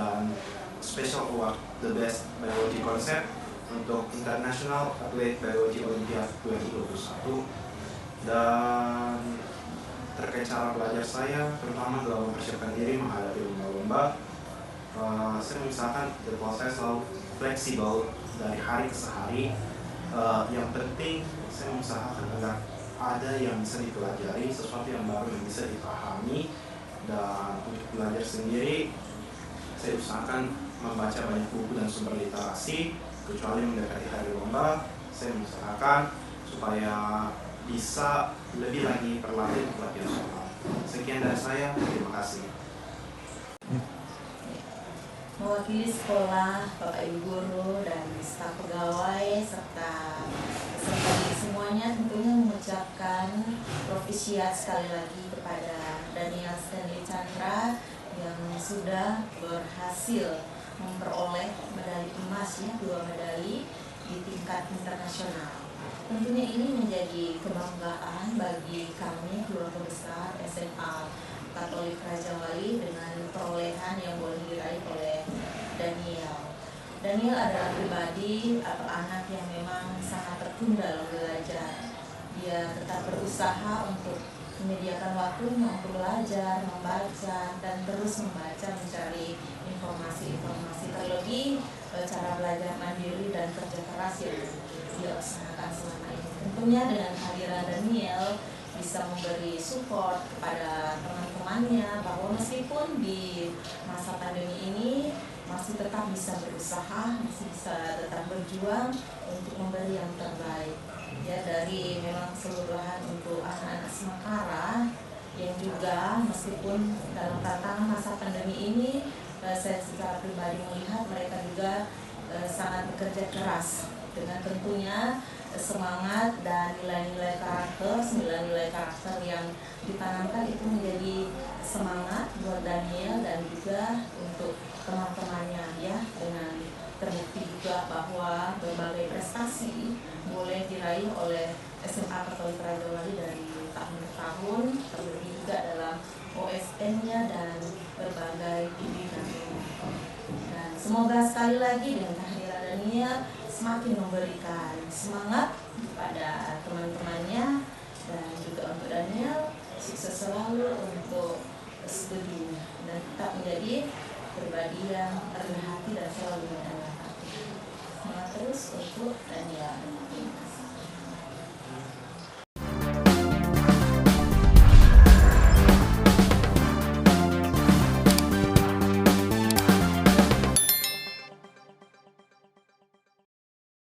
dan Special Award The Best Biology Concept untuk International Athlete Biology Olympiad 2021. Dan terkait cara belajar saya, terutama dalam mempersiapkan diri menghadapi lomba-lomba, saya mengusahakan jadwal saya selalu fleksibel dari hari ke hari. Yang penting saya mengusahakan agar ada yang bisa dipelajari, sesuatu yang baru yang bisa dipahami. Dan untuk belajar sendiri, saya usahakan membaca banyak buku dan sumber literasi. Kecuali mendekati hari lomba, saya mengusahakan supaya bisa lebih lagi berlatih untuk latihan soal. Sekian dari saya, terima kasih. Mewakili sekolah, Bapak Ibu guru dan staf pegawai serta peserta semuanya tentunya mengucapkan profisiat sekali lagi kepada Daniel Stanley Chandra yang sudah berhasil memperoleh medali emas, 2 medali di tingkat internasional. Tentunya ini menjadi kebanggaan bagi kami keluarga besar SMA Katolik Raja Wali dengan perolehan yang boleh diraih oleh Daniel. Daniel adalah pribadi atau anak yang memang sangat tekun dalam belajar. Dia tetap berusaha untuk menyediakan waktunya untuk belajar, membaca, dan terus membaca, mencari informasi-informasi, terlebih cara belajar mandiri dan kerja keras yang dia usahakan selama ini. Tentunya dengan kehadiran Daniel bisa memberi support kepada teman-temannya bahwa meskipun di masa pandemi ini masih tetap bisa berusaha, masih bisa tetap berjuang untuk memberi yang terbaik. Ya, dari memang keseluruhan untuk anak-anak Semakara yang juga meskipun dalam tantangan masa pandemi ini, saya secara pribadi melihat mereka juga sangat bekerja keras dengan tentunya semangat dan nilai-nilai karakter, 9 nilai karakter yang ditanamkan itu menjadi semangat buat Daniel dan juga untuk teman-temannya, ya, dengan terbukti juga bahwa berbagai prestasi boleh diraih oleh SMA Katolik Raja Wali dari tahun ke tahun, terlebih juga dalam OSN-nya dan berbagai bidang. Dan semoga sekali lagi dengan kehadiran Daniel semakin memberikan semangat kepada teman-temannya dan juga untuk Daniel sukses selalu untuk studinya dan tetap menjadi pribadi yang rendah hati dan selalu menyenangkan. Semangat terus untuk Daniel. Terima kasih.